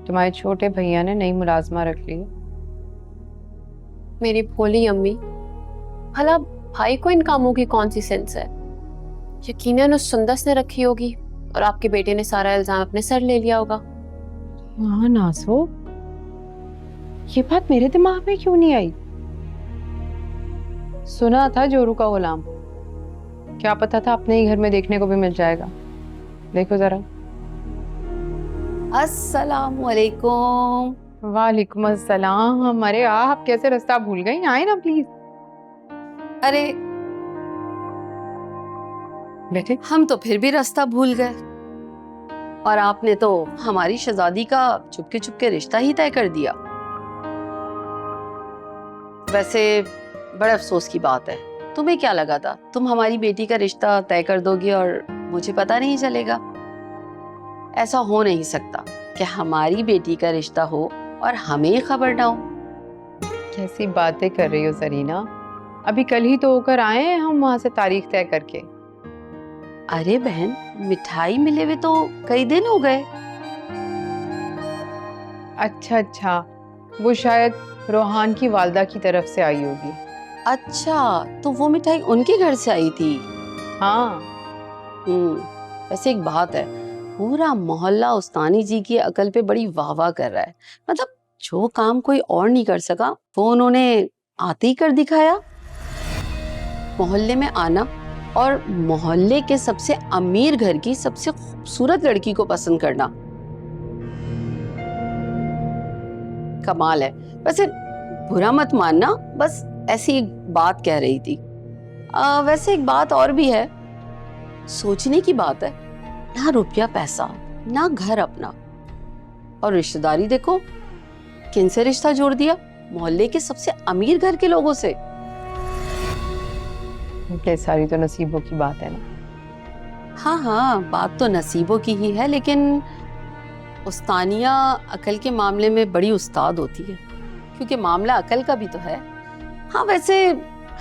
तुम्हारे छोटे भैया ने नई मुलाजमा रख ली। मेरी भोली अम्मी, भला भाई को इन कामों की कौन सी सेंस है? यकीनन उस सुंदस ने रखी होगी और आपके बेटे ने सारा इल्जाम अपने सर ले लिया होगा। हाँ नाज़ो, ये बात मेरे दिमाग में क्यों नहीं आई? सुना था जोरू का गुलाम, क्या पता था अपने ही घर में देखने को भी मिल जाएगा। देखो जरा। अस्सलामुअलैकुम। वालेकुम अस्सलाम। अरे आप कैसे रास्ता भूल गई? आए ना प्लीज। अरे बैठे। हम तो फिर भी रास्ता भूल गए और आपने तो हमारी शहजादी का चुपके चुपके रिश्ता ही तय कर दिया। वैसे बड़े अफसोस की बात है। तुम्हें क्या लगा था तुम हमारी बेटी का रिश्ता तय कर दोगे और मुझे पता नहीं चलेगा? ऐसा हो नहीं सकता कि हमारी बेटी का रिश्ता हो और हमें ही खबर ना हो। कैसी बातें कर रही हो सरीना? अभी कल ही तो होकर आए हैं हम वहां से तारीख तय करके। अरे बहन, मिठाई मिले हुए तो कई दिन हो गए। अच्छा अच्छा, वो शायद रोहान की वालदा की तरफ से आई होगी। अच्छा, तो वो मिठाई उनके घर से आई थी? हाँ। वैसे एक बात है, पूरा मोहल्ला उस्तानी जी की अकल पे बड़ी वाह वाह कर रहा है। मतलब जो काम कोई और नहीं कर सका वो उन्होंने आते ही कर दिखाया। मोहल्ले में आना और मोहल्ले के सबसे अमीर घर की सबसे खूबसूरत लड़की को पसंद करना कमाल है। वैसे बुरा मत मानना, बस ऐसी एक बात कह रही थी। वैसे एक बात और भी है, सोचने की बात है, ना रुपया पैसा ना घर अपना और रिश्तेदारी देखो किनसे रिश्ता जोड़ दिया, मोहल्ले के सबसे अमीर घर के लोगों से। ये सारी तो नसीबों की बात है ना। हाँ हाँ, बात तो नसीबों की ही है, लेकिन उस्तानिया अकल के मामले में बड़ी उस्ताद होती है, क्योंकि मामला अकल का भी तो है। हाँ वैसे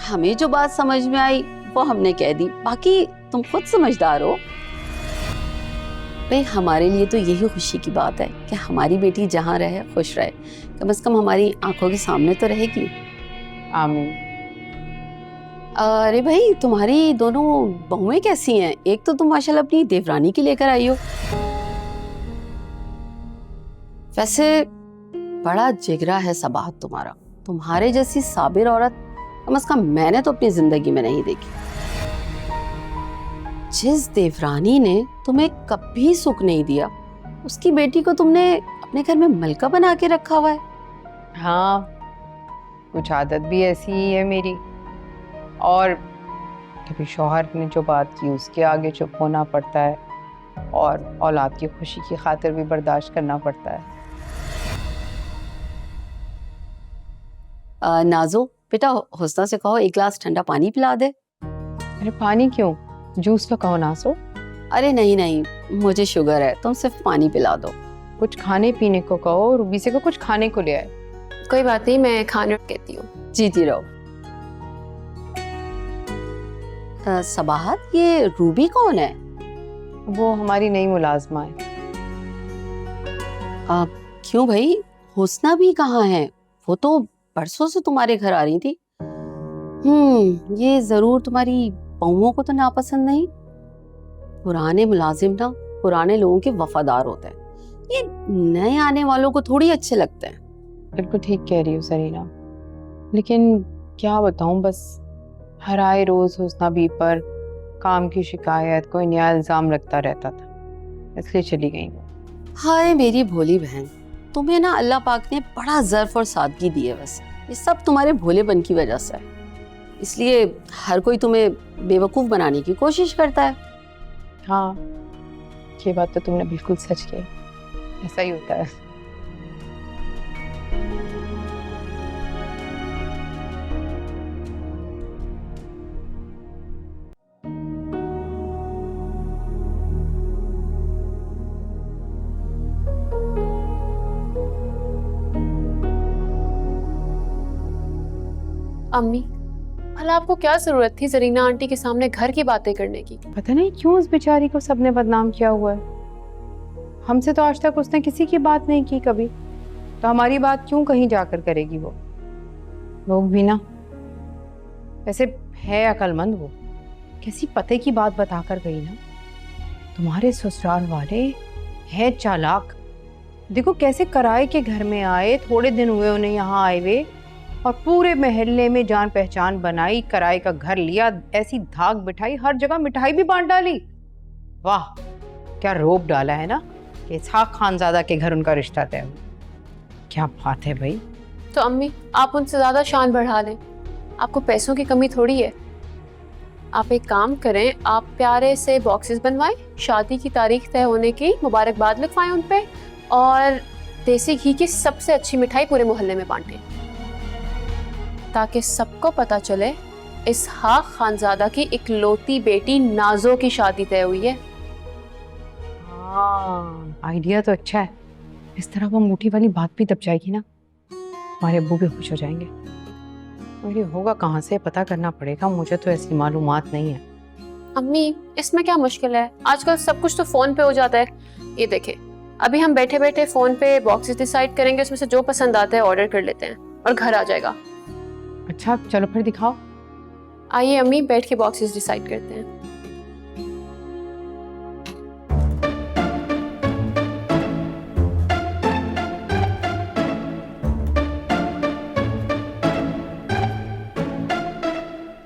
हमें जो बात समझ में आई वो हमने कह दी, बाकी तुम खुद समझदार हो। भाई हमारे लिए तो यही खुशी की बात है कि हमारी बेटी जहाँ रहे खुश रहे, कम से कम हमारी आंखों के सामने तो रहेगी। आमीन। अरे भाई, तुम्हारी दोनों बहुएं कैसी हैं? एक तो तुम माशाल्लाह अपनी देवरानी की लेकर आई हो। वैसे बड़ा जिगरा है सबाहत तुम्हारा, तुम्हारे जैसी साबिर औरत कम से कम मैंने तो अपनी जिंदगी में नहीं देखी। जिस देवरानी ने तुम्हें कभी सुख नहीं दिया, उसकी बेटी को तुमने अपने घर में मलका बना के रखा हुआ है। हाँ, कुछ आदत भी ऐसी ही है मेरी, और कभी शौहर ने जो बात की उसके आगे चुप होना पड़ता है, और औलाद की खुशी की खातिर भी बर्दाश्त करना पड़ता है। नाजो बेटा, हुस्ना से कहो एक गिलास ठंडा पानी पिला दे। अरे पानी क्यों, जूस तो कहो नासो। अरे नहीं नहीं, मुझे शुगर है, तुम सिर्फ पानी पिला दो। कुछ खाने पीने को कहो, रूबी से को कुछ खाने को ले आए। कोई बात नहीं, मैं खाने कहती हूँ। जीती रहो। सबाहत, ये रूबी कौन है? वो हमारी नई मुलाजमा है। क्यों भाई, हुस्ना भी कहाँ है? वो तो परसों से तुम्हारे घर आ रही थी। ये जरूर तुम्हारी बहुओं को तो नापसंद नहीं। पुराने मुलाजिम ना पुराने लोगों के वफादार होते हैं, ये नए आने वालों को थोड़ी अच्छे लगते हैं। बिल्कुल ठीक कह रही हो सरीना, लेकिन क्या बताऊं, बस हर आए रोज हुस्ना भी पर काम की शिकायत, कोई नया इल्जाम लगता रहता था, इसलिए चली गई। हाय मेरी भोली बहन, तुम्हें ना अल्लाह पाक ने बड़ा ज़र्फ और सादगी दी है। बस ये सब तुम्हारे भोलेपन की वजह से है, इसलिए हर कोई तुम्हें बेवकूफ़ बनाने की कोशिश करता है। हाँ, ये बात तो तुमने बिल्कुल सच की, ऐसा ही होता है। अम्मी, भला आपको क्या जरूरत थी जरीना आंटी के सामने घर की बातें करने की? पता नहीं क्यों उस बेचारी को सबने बदनाम किया हुआ है। हमसे तो आज तक उसने किसी की बात नहीं की कभी, तो हमारी बात क्यों कहीं जाकर करेगी वो? लोग भी ना, वैसे है अक्लमंद वो, कैसी पते की बात बताकर गई ना। तुम्हारे ससुराल वाले हैं चालाक। देखो कैसे किराए के घर में आए, थोड़े दिन हुए उन्हें यहाँ आए हुए, और पूरे मोहल्ले में जान पहचान बनाई, किराए का घर लिया, ऐसी धाक बिठाई, हर जगह मिठाई भी बांट डाली। वाह, क्या रोब डाला है ना कि इसहाक खानजादा के घर उनका रिश्ता तय हुआ। क्या बात है भाई। तो अम्मी आप उनसे ज़्यादा शान बढ़ा लें, आपको पैसों की कमी थोड़ी है। आप एक काम करें, आप प्यारे से बॉक्सेस बनवाएं, शादी की तारीख तय होने की मुबारकबाद लिखवाएं उन पे, और देसी घी की सबसे अच्छी मिठाई पूरे मोहल्ले में बांटें, ताकि सबको पता चले इसहाक खानजादा की इकलौती बेटी नाजो की शादी तय हुई है। हाँ, आइडिया तो अच्छा है। इस तरह वो अंगूठी वाली बात भी दब जाएगी ना, हमारे अब्बू भी खुश हो जाएंगे। और ये होगा कहाँ से पता करना पड़ेगा, मुझे तो ऐसी मालूमात नहीं है। अम्मी इसमें क्या मुश्किल है, आजकल सब कुछ तो फोन पे हो जाता है। ये देखें, अभी हम बैठे बैठे फोन पे बॉक्सेस डिसाइड करेंगे, उसमें से जो पसंद आता है ऑर्डर कर लेते हैं और घर आ जाएगा। अच्छा चलो फिर दिखाओ। आइए अम्मी, बैठ के बॉक्सेस डिसाइड करते हैं।